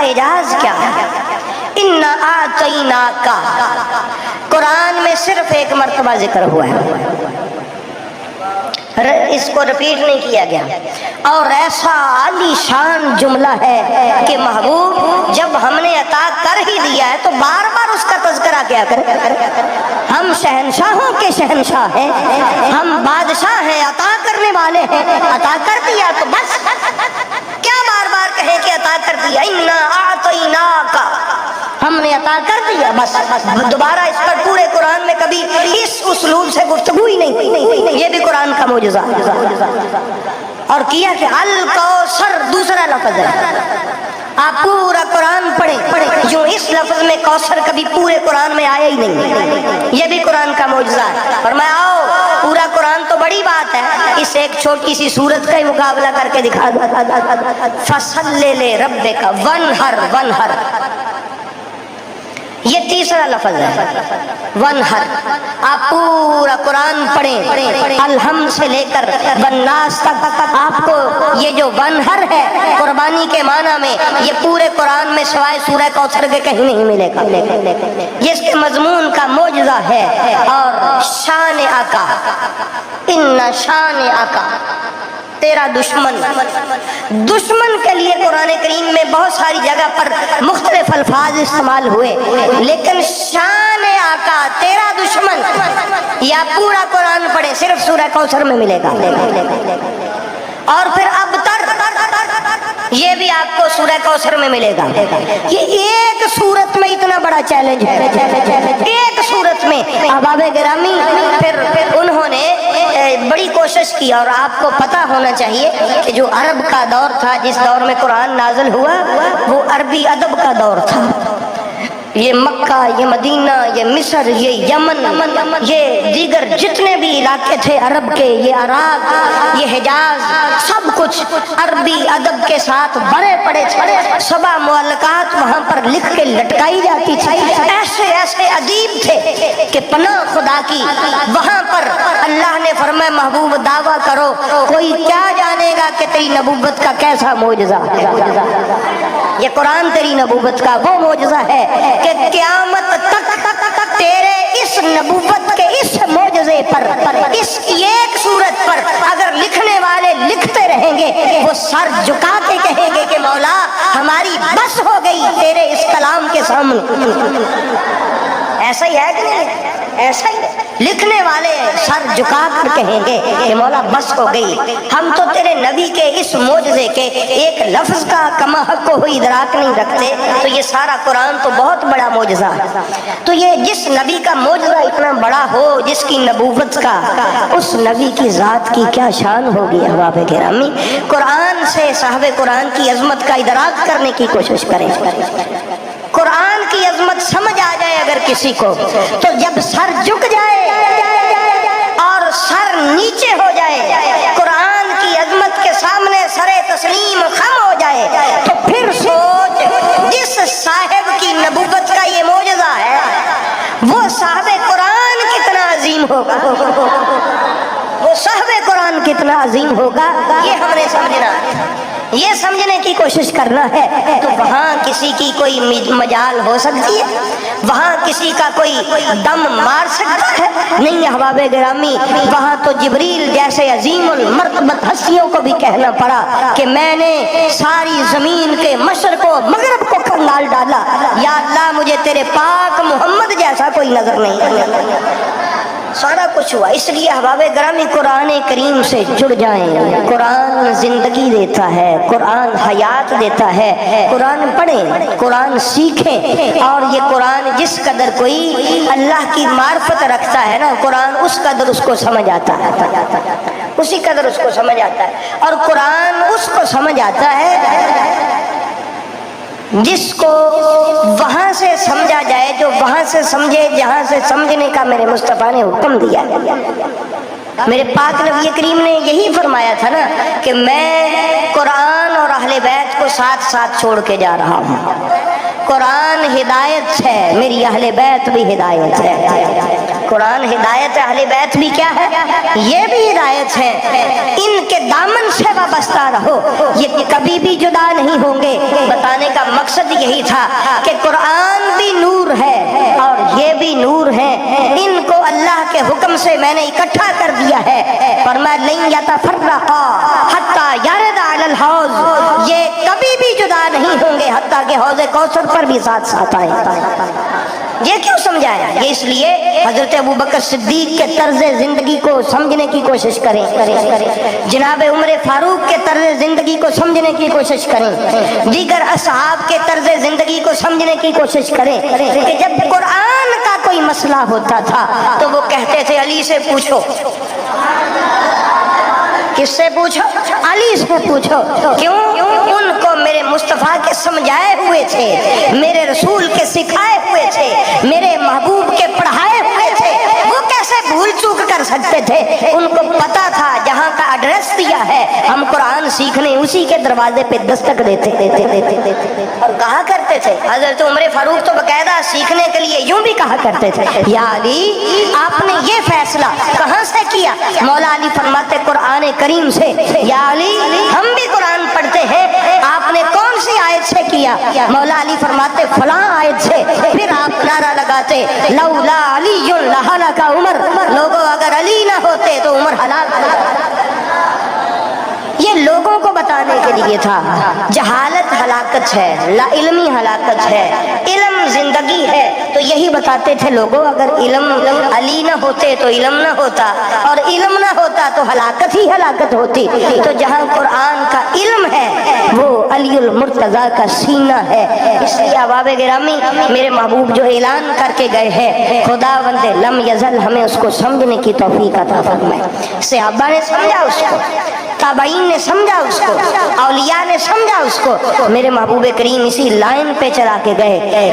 اعجاز کیا ہے؟ انا اعطیناکا، قرآن میں صرف ایک مرتبہ ذکر ہوا ہے، اس کو رپیٹ نہیں کیا گیا، اور ایسا عالی شان جملہ ہے کہ محبوب جب ہم نے عطا کر ہی دیا ہے تو بار بار اس کا تذکرہ کیا کریں؟ ہم شہنشاہوں کے شہنشاہ ہیں، ہم بادشاہ ہیں، عطا کرنے والے ہیں، عطا کر دیا تو بس کیا بار بار کہیں کہ عطا کر دیا؟ انا اعطیناک، ہم نے عطا کر دیا بس، دوبارہ اس پر پورے قرآن میں کبھی اس اسلوب سے گفتگو ہی نہیں ہوئی، یہ بھی قرآن کا معجزہ۔ اور کیا کہ الکوثر دوسرا لفظ ہے، آپ پورا قرآن پڑھیں جو اس لفظ میں کوثر کبھی پورے قرآن میں آیا ہی نہیں، یہ بھی قرآن کا معجزہ ہے۔ فرمایا آؤ پورا قرآن تو بڑی بات ہے، اس ایک چھوٹی سی سورت کا ہی مقابلہ کر کے دکھا دو۔ فصلی لربک وانحر، وانحر یہ تیسرا لفظ ہے، ونہر۔ آپ پورا قرآن پڑھیں الحمد سے لے کر والناس تک، آپ کو یہ جو ونہر ہے قربانی کے معنی میں، یہ پورے قرآن میں سوائے سورہ کوثر کے کہیں نہیں ملے گا، یہ اس کے مضمون کا معجزہ ہے۔ اور شان آقا، ان شان آقا، تیرا دشمن، دشمن کے لیے قرآن کریم میں بہت ساری جگہ پر مختلف الفاظ استعمال ہوئے، لیکن شان آقا تیرا دشمن یا پورا قرآن پڑھے صرف سورہ کوثر میں ملے گا، اور پھر ابتر یہ بھی آپ کو سورہ کوثر میں ملے گا۔ یہ ایک سورت میں اتنا بڑا چیلنج ہے، ایک سورت میں۔ احباب گرامی پھر انہوں نے بڑی کوشش کی، اور آپ کو پتہ ہونا چاہیے کہ جو عرب کا دور تھا، جس دور میں قرآن نازل ہوا، وہ عربی ادب کا دور تھا۔ یہ مکہ، یہ مدینہ، یہ مصر، یہ یمن، یہ دیگر جتنے بھی علاقے تھے عرب کے، یہ عراق، یہ حجاز، سب کچھ عربی ادب کے ساتھ بھرے پڑے تھے۔ سبع معلقات وہاں پر لکھ کے لٹکائی جاتی تھی، ایسے ایسے ادیب تھے کہ پناہ خدا کی۔ وہاں پر اللہ نے فرمایا محبوب دعویٰ کرو، کوئی کیا جانے گا کہ تیری نبوت کا کیسا معجزہ ہے۔ یہ قرآن تیری نبوت کا وہ معجزہ ہے کہ قیامت تک تیرے اس نبوت کے اس معجزے پر، اس ایک صورت پر اگر لکھنے والے لکھتے رہیں گے، وہ سر جھکا کے کہیں گے کہ مولا ہماری بس ہو گئی تیرے اس کلام کے سامنے۔ ایسا ہی ہے کہ نہیں؟ ایسا ہی لکھنے والے سر جھکا کر کہیں گے کہ مولا بس ہو گئی، ہم تو تیرے نبی کے اس معجزے کے ایک لفظ کا کما حق ہوئی ادراک نہیں رکھتے، تو یہ سارا قرآن تو بہت بڑا معجزہ ہے۔ تو یہ جس نبی کا معجزہ اتنا بڑا ہو، جس کی نبوت کا، اس نبی کی ذات کی کیا شان ہوگی احباب گرامی۔ قرآن سے صاحب قرآن کی عظمت کا ادراک کرنے کی کوشش کریں، قرآن کی عظمت سمجھ آ جائے اگر کسی کو، تو جب سر جھک جائے اور سر نیچے ہو جائے، قرآن کی عظمت کے سامنے سر تسلیم خم ہو جائے، تو پھر سوچ جس صاحب کی نبوت کا یہ معجزہ ہے وہ صاحب قرآن کتنا عظیم ہوگا، وہ صاحب قرآن کتنا عظیم ہوگا۔ یہ ہم نے سمجھنا، یہ سمجھنے کی کوشش کرنا ہے۔ تو وہاں کسی کی کوئی مجال ہو سکتی ہے، وہاں کسی کا کوئی دم مار سکتا ہے؟ نہیں احباب گرامی، وہاں تو جبریل جیسے عظیم المرتبت ہستیوں کو بھی کہنا پڑا کہ میں نے ساری زمین کے مشرق و مغرب کو کنگال ڈالا، یا اللہ مجھے تیرے پاک محمد جیسا کوئی نظر نہیں۔ سارا کچھ ہوا۔ اس لیے احباب گرامی قرآن کریم سے جڑ جائیں۔ قرآن زندگی دیتا ہے، قرآن حیات دیتا ہے۔ قرآن پڑھیں، قرآن سیکھیں، اور یہ قرآن جس قدر کوئی اللہ کی معرفت رکھتا ہے نا، قرآن اس قدر اس کو سمجھ آتا ہے، اسی قدر اس کو سمجھ آتا ہے۔ اور قرآن اس کو سمجھ آتا ہے جس کو وہاں سے سمجھا جائے، جو وہاں سے سمجھے جہاں سے سمجھنے کا میرے مصطفیٰ نے حکم دیا۔ میرے پاک نبی کریم نے یہی فرمایا تھا نا کہ میں قرآن اور اہل بیت کو ساتھ ساتھ چھوڑ کے جا رہا ہوں۔ قرآن ہدایت ہے، میری اہل بیت بھی ہدایت ہے۔ قرآن ہدایت اہل بیت بھی کیا ہے؟ یہ بھی ہدایت ہے. ان کے دامن سے وابستہ رہو، یہ کبھی بھی جدا نہیں ہوں گے. بتانے کا مقصد یہی تھا کہ قرآن بھی نور ہے اور یہ بھی نور ہے. ان کو اللہ کے حکم سے میں نے اکٹھا کر دیا ہے. فرمایا لن یتفرقا حتی یرد علی الحوض، یہ کبھی بھی جدا نہیں ہوں گے حتیٰ کہ حوض کوثر پر بھی ساتھ ساتھ آئے. یہ کیوں سمجھایا؟ یہ اس لیے حضرت ابوبکر صدیق کے طرز زندگی کو سمجھنے کی کوشش کریں، جناب عمر فاروق کے طرز زندگی کو سمجھنے کی کوشش کریں، دیگر اصحاب کے طرز زندگی کو سمجھنے کی کوشش کریں کہ جب قرآن کا کوئی مسئلہ ہوتا تھا تو وہ کہتے تھے علی سے پوچھو. کس سے پوچھو؟ علی سے پوچھو. کیوں؟ ان کو میرے مصطفیٰ کے سمجھائے ہوئے تھے، میرے رسول کے سکھائے ہوئے تھے، میرے محبوب کے پڑھائے ہوئے تھے. وہ کیسے بھول چوک کر سکتے تھے؟ ان کو پتا تھا جہاں کا ایڈریس دیا ہے ہم قرآن سیکھنے اسی کے دروازے پہ دستک دیتے اور کہا کرتے تھے. حضرت عمر فاروق تو باقاعدہ سیکھنے کے لیے یوں بھی کہا کرتے تھے یا علی آپ نے یہ فیصلہ کہاں سے کیا؟ مولا علی فرماتے قرآن کریم سے. یا علی ہم بھی قرآن پڑھتے ہیں، آپ نے کون سی آیت سے کیا؟ مولا علی فرماتے فلاں آیت سے. پھر آپ نعرہ لگاتے لولا علی لہلک عمر، لوگوں اگر علی نہ ہوتے تو عمر ہلاک. یہ لوگوں کو بتانے کے لیے تھا. جہالت ہلاکت ہے، لا علمی ہلاکت ہے، علم زندگی ہے. تو یہی بتاتے تھے لوگوں اگر علم علی نہ ہوتے تو علم نہ ہوتا، اور علم نہ ہوتا تو ہلاکت ہی ہلاکت ہوتی. تو جہاں قرآن کا علم ہے وہ علی المرتضیٰ کا سینہ ہے. اس لیے احباب گرامی میرے محبوب جو اعلان کر کے گئے ہیں خدا بندے لم یزل ہمیں اس کو سمجھنے کی توفیق عطا فرمائے. صحابہ نے سمجھا اس کو، تابعین نے سمجھا اس کو، اولیاء نے سمجھا اس کو. میرے محبوب کریم اسی لائن پہ چلا کے گئے.